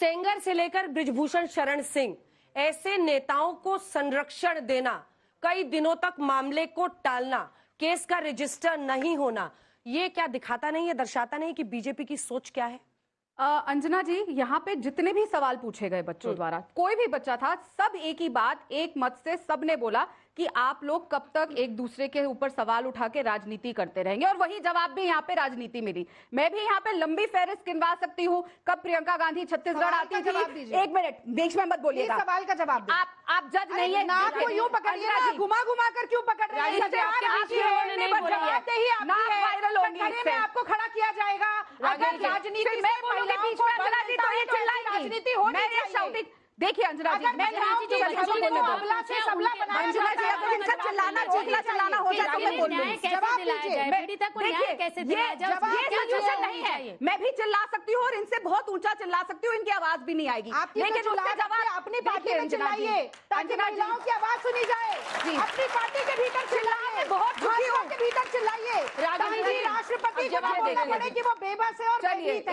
सेंगर से लेकर बृजभूषण शरण सिंह, ऐसे नेताओं को संरक्षण देना, कई दिनों तक मामले को टालना, केस का रजिस्टर नहीं होना, ये क्या दिखाता नहीं है, दर्शाता नहीं कि बीजेपी की सोच क्या है? अंजना जी, यहाँ पे जितने भी सवाल पूछे गए बच्चों द्वारा, कोई भी बच्चा था, सब एक ही बात, एक मत से सबने बोला कि आप लोग कब तक एक दूसरे के ऊपर सवाल उठा के राजनीति करते रहेंगे। और वही जवाब भी यहाँ पे राजनीति मिली। मैं भी यहाँ पे लंबी फहरिस्त गिनवा सकती हूँ कब प्रियंका गांधी छत्तीसगढ़ आती थी। एक मिनट, बीच में मत बोलिएगा। सवाल का जवाब आप जज नहीं है, नाक को यूं पकड़िए, घुमा घुमा कर क्यों पकड़ रही है? वायरल होंगी, आपको खड़ा किया जाएगा। अगर राजनीति में राजनीति होनी, देखिए अंजना जी, मैं चिल्लाना चिल्लाना हो जाए नहीं है। मैं भी चिल्ला सकती हूँ और इनसे बहुत ऊंचा चिल्ला सकती हूँ, इनकी आवाज भी नहीं आएगी। लेकिन उसका जवाब अपनी पार्टी में चिल्लाइए ताकि महिलाओं की आवाज सुनी जाए। अपनी पार्टी के भीतर चिल्लाइए, बहुत के भीतर चिल्लाइए, राष्ट्रपति को बोलना पड़े कि वो बेबस है और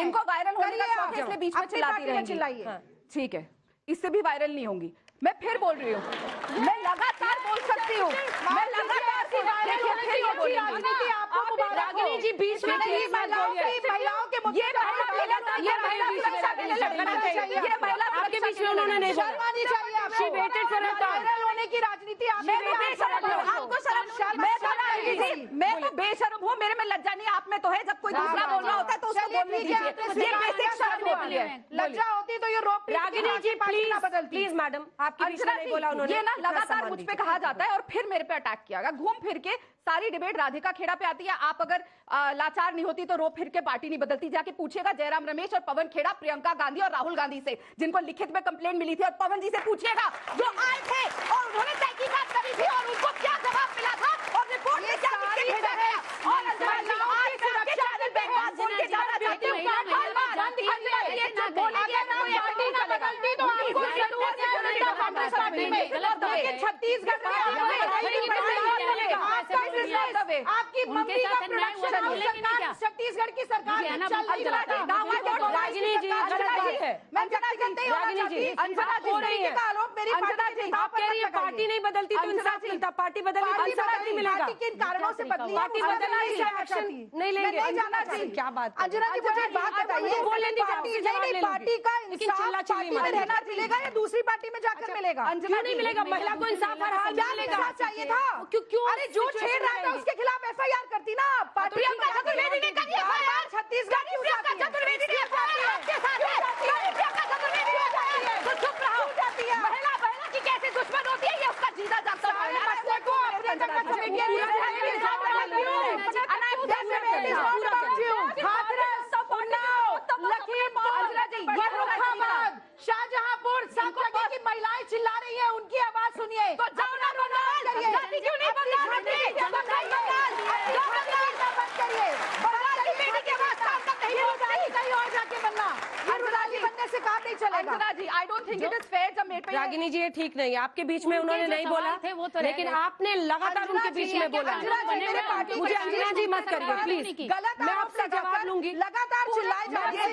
इनको वायरल होने का शौक है, इसलिए बीच में चिल्लाती रहेंगी। ठीक है, इससे भी वायरल नहीं होंगी। मैं फिर बोल रही हूँ, मैं लगातार बोल सकती हूँ, मैं लगातार रागिनी जी बीच में महिलाओं के मुद्दे आपके बीच में उन्होंने नहीं बोला। शर्मानी चाहिए आपको, वायरल होने की राजनीति मैं तो बेशर्म हूँ, मेरे में लज्जा नहीं, आप में तो है। जब कोई दूसरा बोल रहा होता है तो उसको बोलने दीजिए। ये बेसिक शर्म होती है। लज्जा होती तो ये रोक। रागिनी जी प्लीज मैडम, आपके बीच में नहीं बोला उन्होंने। ये ना लगातार मुझ पे कहा जाता है और फिर मेरे पे अटैक किया गया। घूम फिर के सारी डिबेट राधिका खेड़ा पे आती है। आप अगर लाचार नहीं होती तो रो फिर के पार्टी नहीं बदलती। जाके पूछेगा जयराम रमेश और पवन खेड़ा, प्रियंका गांधी और राहुल गांधी से, जिनको लिखित में कंप्लेंट मिली थी, और पवन जी से पूछिएगा जो आए थे और उन्होंने तहकीकात करी थी और उनको क्या जवाब मिला था और रिपोर्ट में क्या भेजा गया। और छत्तीसगढ़ आपकी मम्मी का प्रोडक्शन छत्तीसगढ़ की सरकार पार्टी नहीं बदलती तो इंसाफ मिलता, पार्टी बदलती मिलेगा। किन कारणों से बदली? पार्टी बदलने से एक्शन नहीं लेंगे। क्या बात? अंजना जी मुझे बात बताइए, पार्टी का इंसाफ पार्टी में रहना मिलेगा या दूसरी पार्टी में जाकर मिलेगा? क्यों नहीं मिलेगा? महिला को इंसाफ हर हाल में मिलेगा। चाहिए था क्यों? अरे जो छेड़ रहा था उसके खिलाफ एफआईआर करती ना पार्टी। चतुर्वेदी ने करी एफआईआर छत्तीसगढ़ की चतुर्वेदी ने एफआईआर आपके साथ है। तो चुप रहो। महिला की कैसे दुश्मन होती है, ये उसका जीना जाता है। शाहजहांपुर संपत्ति की महिलाएं चिल्ला रही है, उनकी आवाज सुनिए। तो जाओ ना जाति क्यों नहीं बंद बनने से काम नहीं चलेगा। आई don't think it is fair. जब मेरे पे रागिनी जी ये ठीक नहीं है, आपके बीच में उन्होंने नहीं बोला, लेकिन आपने लगातार उनके बीच में बोला। मुझे अंजना जी मत करिए प्लीज, मैं आपसे जवाब लूंगी। लगातार चिल्लाए जा रहे हैं,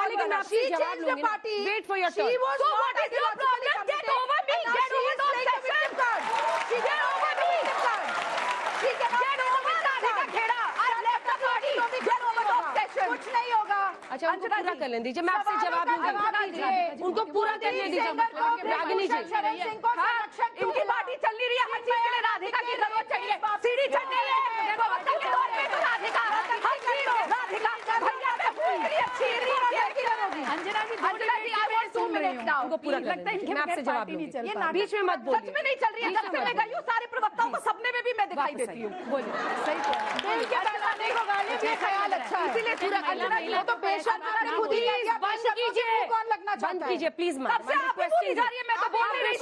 लेकिन आपसे जवाब लूंगी। Wait for your turn. कुछ नहीं होगा। अच्छा, उनको पूरा करने दीजिए, मैं आपसे जवाब लूंगी। उनको पूरा करने दीजिए। रागिनी जी इनकी पार्टी चल नहीं रही है, हर चीज के लिए राधिका की जरूरत चाहिए। सीढ़ी चढ़ रही है अंजना जी, उनको पूरा लगता है मैं आपसे जवाब लूंगी। बीच में मत बोलिए। सच में नहीं चल रही है। जब से मैं गई हूँ सारे प्रवक्ताओं को सपने में भी मैं दिखाई देती हूँ। बोलिए, सही ख्याल अच्छा है, इसीलिए पूरा करना तो पेशा खुद ही बंद कीजिए, कौन लगना बंद कीजिए प्लीज। मैं तो बोल रही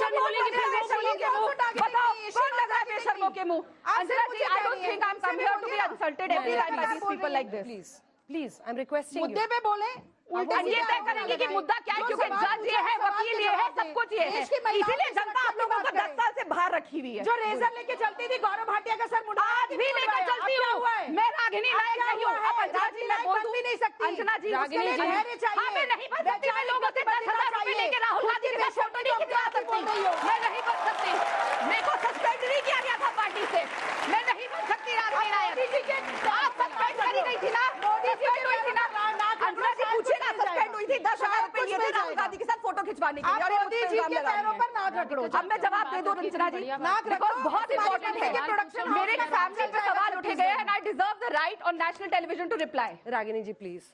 हूँ, बताओ कौन लगा है बेशर्मों के मुंह? Anjana ji, I don't think I am come here to be insulted every time by these people like this. Please I am requesting. मुद्दे पे बोले। ये तय करेंगे कि मुद्दा क्या है, क्योंकि जज ये है, वकील ये है, सब कुछ ये है, इसीलिए जनता आप लोगों को 10 साल से बाहर रखी हुई है। जो रेजर लेके चलती थी गौरव भाटिया का सर मुंडा, आज भी लेकर चलती हूँ मैं, रागिनी नायक नहीं हूँ। अब अंजना जी मैं बोल भी नहीं सकती, अंजना जी रागिनी जी हाँ मैं नहीं बन सकती, मैं लोगों से 10,000 रुपए लेके राहुल गांधी के साथ फोटो नहीं खिंचवा सकती, मैं नहीं बन सकती, मेरे को सस्पेंड नहीं किया गया था पार्टी से, मैं नहीं बन सकती रागिनी नायक। आप सस्पेंड करी गई थी ना, सस्पेंड हुई थी ना, अंजना जी पूछेगा सस्पेंड हुई थी, 10,000 रुपए लिए थे राहुल गांधी के साथ फोटो खिंचवाने के लिए, और मोदी जी के पैरों पर नाक रख लो। अब मैं जवाब दे दूं रंजना जी, बिकॉज बहुत इंपॉर्टेंट है, मेरे फैमिली पे सवाल उठे गए हैं, I deserve the right on national television to reply. Ragini ji please.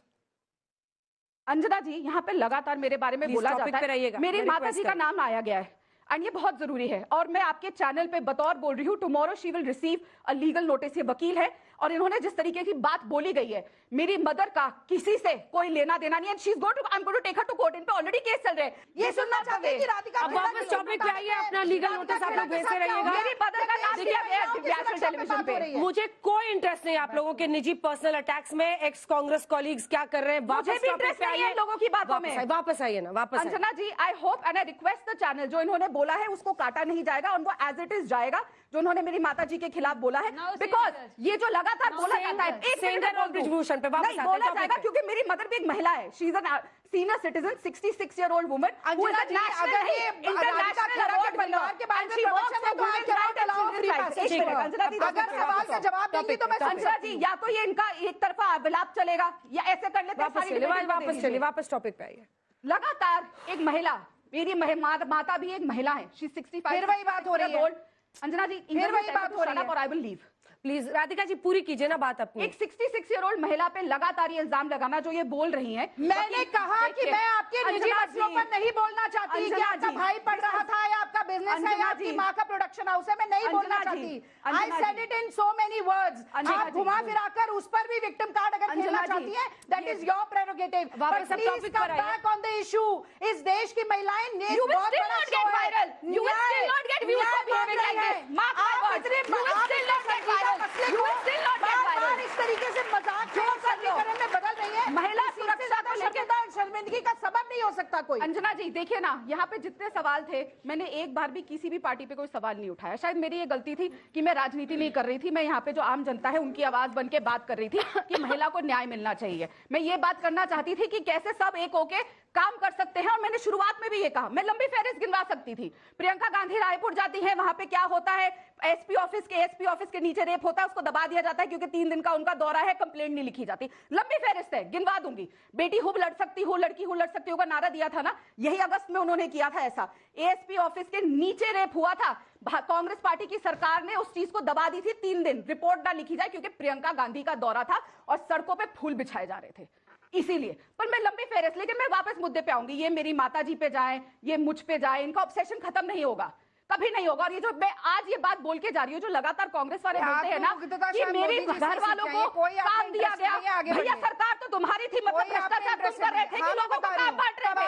Anjana ji यहाँ पे लगातार मेरे बारे में बोला जाता है, मेरी माता जी का नाम आया गया है, एंड ये बहुत जरूरी है, और मैं आपके चैनल पे बतौर बोल रही हूँ, tomorrow she will receive a legal notice. ये वकील है और इन्होंने जिस तरीके की बात बोली गई है, मेरी मदर का किसी से कोई लेना देना नहीं है, she is going to, I am going to take her to court, इन पे ऑलरेडी केस चल रहे हैं। ये सुनना चाहते हैं कि राधिका, अब वापस टॉपिक पे आइए, अपना लीगल नोटिस आप लोग भेजते रहिएगा। मेरी मदर का नाम लिया गया है नेशनल टेलीविजन पे। मुझे कोई इंटरेस्ट नहीं आप लोगों के निजी पर्सनल अटैक्स में, एक्स कांग्रेस कॉलीग्स क्या कर रहे हैं, मुझे भी इंटरेस्ट नहीं है लोगों की बातों में। वापस आइए ना, वापस Anjana ji, I hope and I request the channel, जो इन्होंने बोला है उसको काटा नहीं जाएगा, और वो एज इट इज जाएगा जो उन्होंने मेरी माता जी के खिलाफ बोला है, बिकॉज ये जो लगातार बोला जाता है, ब्रिजभूषण पे वापस नहीं बोला जाएगा, क्योंकि मेरी मदर भी एक महिला है, she is a senior citizen, 66 year old woman, who is a national international award winner, and she works for women's rights and children's rights. Anjana ji अगर सवाल का जवाब देंगी तो मैं अंजना जी, या तो ये इनका एक तरफा विलाप चलेगा, या ऐसे कर लेते हैं, वापस टॉपिक पे आइए। लगातार एक महिला, मेरी माता भी एक महिला है, शी 65, फिर वही बात हो रही है अंजना जी, फिर वही बात हो रही है, और I will leave. Please Radhika ji पूरी कीजिए ना बात अपनी। एक 66 ईयर ओल्ड महिला पे लगातार ये इल्जाम लगाना जो ये बोल रही हैं, मैंने कहा कि मैं आपके निजी मसलों पर नहीं बोलना चाहती कि आपका भाई पढ़ रहा था या आपका बिजनेस है या आपकी माँ का प्रोडक्शन हाउस है, मैं नहीं बोलना चाहती। I said it in so many words. आप घुमा फिराकर उस पर भी विक्टिम कार्ड अगर खेलना चाहती है, that is your prerogative, but please come back on the issue. इस देश की महिलाएं You will still not get viral. You will still not get views for behaving like this. Mark my words. You will still not get viral. You will still not get viral. इस तरीके से मजाक जो सरलीकरण में बदल रही है, महिला सुरक्षा को लेकर शर्मिंदगी का सबब नहीं हो सकता कोई। अंजना जी देखिए ना, यहाँ पे जितने सवाल थे, मैंने एक बार भी किसी भी पार्टी पे कोई सवाल नहीं उठाया। शायद मेरी ये गलती थी कि मैं राजनीति नहीं कर रही थी, मैं यहाँ पे जो आम जनता है उनकी आवाज बन के बात कर रही थी कि महिला को न्याय मिलना चाहिए। मैं ये बात करना चाहती थी कि कैसे सब एक होके काम कर सकते हैं, और मैंने शुरुआत में भी ये कहा, मैं लंबी फहरिस्त गिनवा सकती थी। प्रियंका गांधी रायपुर जाती है, वहां पे क्या होता है, एसपी ऑफिस के नीचे रेप होता है, उसको दबा दिया जाता है क्योंकि 3 दिन का उनका दौरा है, कंप्लेंट नहीं लिखी जाती। लंबी फहरिस्त है, गिनवा दूंगी। बेटी हूं लड़ सकती हूं, लड़की हूं लड़ सकती हूं का नारा दिया था ना, यही अगस्त में उन्होंने किया था। ऐसा एएसपी ऑफिस के नीचे रेप हुआ था, कांग्रेस पार्टी की सरकार ने उस चीज को दबा दी थी, 3 दिन रिपोर्ट ना लिखी जाए क्योंकि प्रियंका गांधी का दौरा था और सड़कों पे फूल बिछाए जा रहे थे, इसीलिए। पर मैं लंबी फेरस, लेकिन मैं वापस मुद्दे पे आऊंगी। ये मेरी माता जी पे जाए, ये मुझ पे जाए, इनका ऑब्सेशन खत्म नहीं होगा, कभी नहीं होगा। और ये जो मैं आज ये बात बोल के जा रही हूँ, जो लगातार कांग्रेस वाले बोलते हैं ना कि मेरे घर वालों को काम दिया गया, भैया सरकार तो तुम्हारी थी, मतलब भ्रष्टाचार तुम कर रहे थे कि लोगों को काम बांट रहे थे,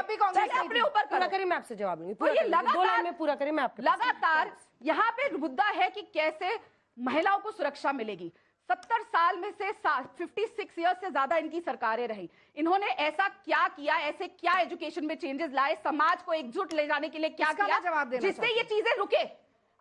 अपने ऊपर पूरा करिए, मैं आपसे जवाब दूंगी। तो ये 2 लाइन में पूरा करिए, मैं आपके लगातार यहाँ पे मुद्दा है कि कैसे महिलाओं को सुरक्षा मिलेगी। 70 साल में से 56 ईयर्स से ज्यादा इनकी सरकारें रही, इन्होंने ऐसा क्या किया, ऐसे क्या एजुकेशन में चेंजेस लाए, समाज को एकजुट ले जाने के लिए क्या किया जिससे ये चीजें रुके?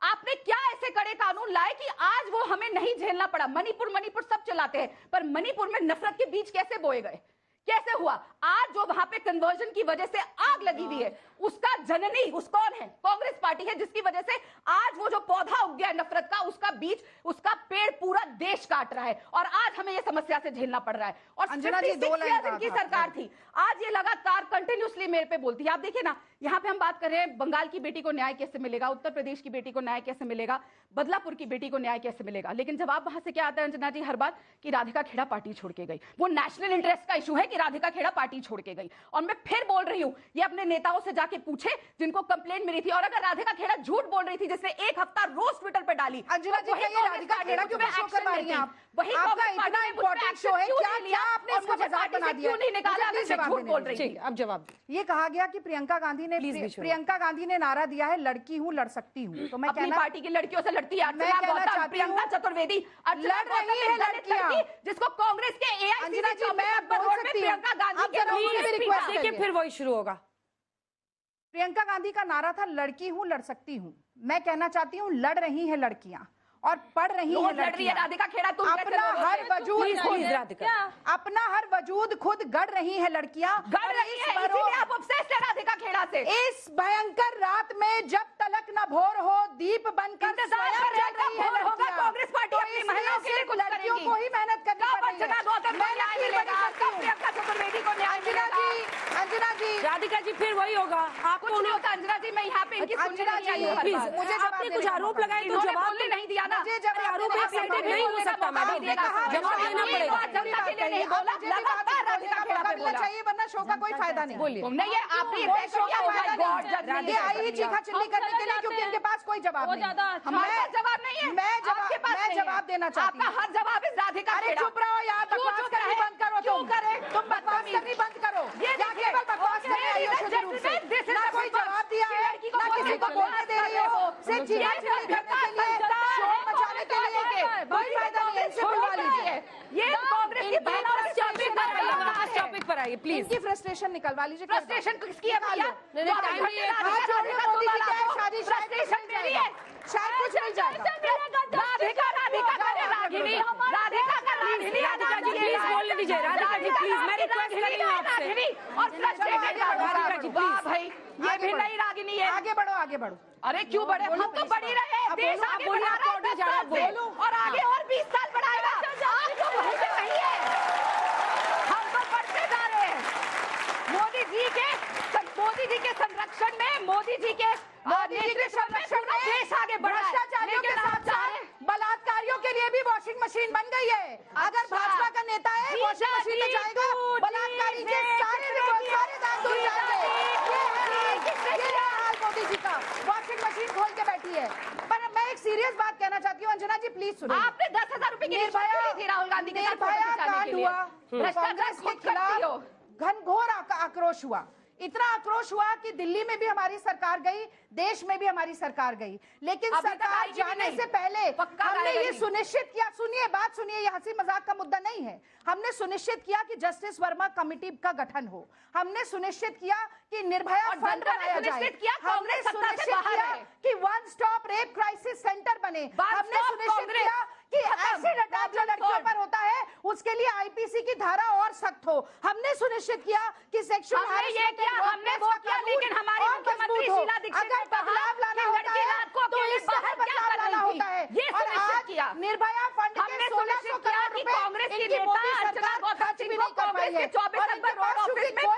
आपने क्या ऐसे कड़े कानून लाए कि आज वो हमें नहीं झेलना पड़ा? मणिपुर सब चलाते हैं, पर मणिपुर में नफरत के बीज कैसे बोए गए, कैसे हुआ? आज जो वहां पे कन्वर्जन की वजह से आग लगी हुई है, उसका जननी उस कौन है? कांग्रेस पार्टी है, जिसकी वजह से आज वो जो पौधा उग गया नफरत का, उसका बीज, उसका पेड़ पूरा देश काट रहा है, और आज हमें ये समस्या से झेलना पड़ रहा है। और 56 ईयर्स इनकी सरकार थी, आज ये लगातार कंटिन्यूसली मेरे पे बोलती है। आप देखिए ना, यहाँ पे हम बात कर रहे हैं बंगाल की बेटी को न्याय कैसे मिलेगा, उत्तर प्रदेश की बेटी को न्याय कैसे मिलेगा, बदलापुर की बेटी को न्याय कैसे मिलेगा, लेकिन जवाब वहां से क्या आता है अंजना जी हर बार, कि राधिका खेड़ा पार्टी छोड़ के गई। वो नेशनल इंटरेस्ट का इशू है कि राधिका खेड़ा पार्टी छोड़ के गई। और मैं फिर बोल रही हूँ, ये अपने नेताओं से जाके पूछे जिनको कंप्लेंट मिली थी। और अगर राधिका खेड़ा झूठ बोल रही थी जिसने एक हफ्ता रोज ट्विटर पे डाली, अंजना जी, ये राधिका खेड़ा क्यों शो करवा रही हैं आप? वही आपका इतना इंपॉर्टेंट शो है, क्या आपने इसको मजाक बना दिया? क्यों नहीं निकाला? झूठ बोल रही थी। अब जवाब ये कहा गया कि प्रियंका गांधी ने नारा दिया है लड़की हूं लड़ सकती हूं, तो मैं अपनी पार्टी की लड़कियों से लड़ती है। मैं कहना चाहती हूं, प्रियंका चतुर्वेदी लड़ रही है लड़कियां, जिसको कांग्रेस के अंजना जी, मैं बोल सकती हूं, प्रियंका गांधी के देखिए फिर वही शुरू होगा। प्रियंका गांधी का नारा था लड़की हूं लड़ सकती हूं, मैं कहना चाहती हूं लड़ रही है लड़कियां और पढ़ रही है लड़कियां। राधिका खेड़ा तुम अपना हर वजूद अपना हर वजूद खुद गढ़ रही है लड़कियां, गढ़ रही है, इसीलिए आप ऑब्सेस्ड है राधिका खेड़ा से। इस भयंकर रात में जब तलक न भोर हो दीप बनकर स्वयं जल रही है लड़कियां। कांग्रेस पार्टी अपनी महिलाओं के लिए कुछ लड़कियों को ही मेहनत करनी पड़ती है। अंजना जी, राधिका जी फिर वही होगा। आपको नहीं होता अंजना जी, मैं यहाँ पे इनकी अंजना जी, मुझे आपने कुछ आरोप लगाए तो जवाब नहीं दिया ना। मुझे जवाब आरोप नहीं हो सकता मैडम, जवाब देना पड़ेगा। जनता के लिए नहीं बोला, लगातार राधिका खेड़ा पे बोला चाहिए, वरना शो का कोई फायदा नहीं। बोलिए। नहीं, ये आपने शो का फायदा नहीं। ये आई ही चीखा चिल्ली करने के लिए क्योंकि इनके पास कोई जवाब नहीं। हमारे पास जवाब नहीं है। मैं जवाब देना चाहती हूँ। आपका हर जवाब इस राधिका अरे चुप रहो यार, बकवास करनी बंद करो। क्यों करे? तुम बकवास करनी बंद करो। ये केवल बकवास करने आई हो शुद्ध रूप से, ना कोई जवाब दिया है, ना किसी को बोलने दे रही हो, सिर्फ चीखा चिल्ली करने के लिए, शोर मचाने के लिए। कोई फायदा नहीं है, इनसे बुलवा लीजिए। ये कांग्रेस की टॉपिक पर आइए प्लीज। इनकी फ्रस्ट्रेशन निकलवा लीजिए। फ्रस्ट्रेशन किसकी है भैया? मोदी जी क्या है, शादी फ्रस्ट्रेशन मेरी है, शायद कुछ नहीं जाएगा। राधिका प्लीज बोलने दीजिए। राधिका जी प्लीज, मैं रिक्वेस्ट कर रही हूँ आपसे। और फ्रस्ट्रेटेड राधिका जी प्लीज। भाई ये भी नई रागिनी है। आगे बढ़ो, आगे बढ़ो। अरे क्यों बढ़े, हम तो बढ़ी रहे। देश आगे बढ़ा रहा है 10 साल से, और आगे और 20 साल बढ़ाएगा। आप तो वहीं पे वही है, हम तो बढ़ते जा रहे हैं। मोदी जी के संरक्षण में, मोदी जी के संरक्षण में देश आगे बढ़ा है। भ्रष्टाचारियों के साथ बलात्कारियों के लिए भी वॉशिंग मशीन बन गई है। अगर भाजपा का नेता है वॉशिंग मशीन में जाएगा, बलात्कारी के सारे दाग धुल जाएंगे। ये है हाल मोदी जी का, वॉशिंग मशीन खोल के बैठी है। पर मैं एक सीरियस बात कहना चाहती हूँ, अंजना जी प्लीज सुनिए। आपने 10,000 रुपए की रिश्वत ली थी राहुल गांधी के साथ फोटो खिंचाने के लिए। कांग्रेस के खिलाफ घनघोर आक्रोश हुआ। इतना आक्रोश हुआ कि दिल्ली में भी हमारी सरकार गई, देश में भी हमारी सरकार गई, लेकिन सरकार जाने से पहले हमने ये सुनिश्चित किया, सुनिए बात सुनिए, ये हंसी मजाक का मुद्दा नहीं है। हमने सुनिश्चित किया कि जस्टिस वर्मा कमेटी का गठन हो, हमने सुनिश्चित किया कि निर्भया फंड बनाया जाए, हमने सुनिश्चित किया कि one stop rape crisis centre बने, हमने सुनिश्चित किया कि एसिड अटैक जो लड़कियों पर होता है उसके लिए आईपीसी की धारा और सख्त हो, हमने सुनिश्चित किया कि सेक्सुअल हैरेसमेंट हमने वो किया, लेकिन हमारी मुख्यमंत्री शीला दीक्षित ने बदलाव लाना होता है तो इस तरह बदलाव लाना होता है। ये सुनिश्चित किया निर्भया फंड के 1600 करोड़ रुपए कांग्रेस की मोदी सरकार खर्च भी नहीं कर पाई है।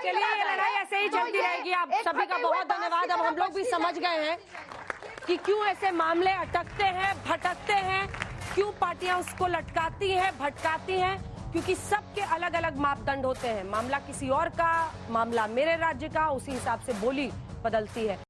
चलिए ये लड़ाई ऐसे ही चलती रहेगी। आप सभी का बहुत धन्यवाद। अब हम लोग भी समझ गए हैं कि क्यों ऐसे मामले अटकते हैं, भटकते हैं, क्यों पार्टियां उसको लटकाती हैं, भटकाती हैं, क्योंकि सबके अलग अलग मापदंड होते हैं। मामला किसी और का, मामला मेरे राज्य का, उसी हिसाब से बोली बदलती है।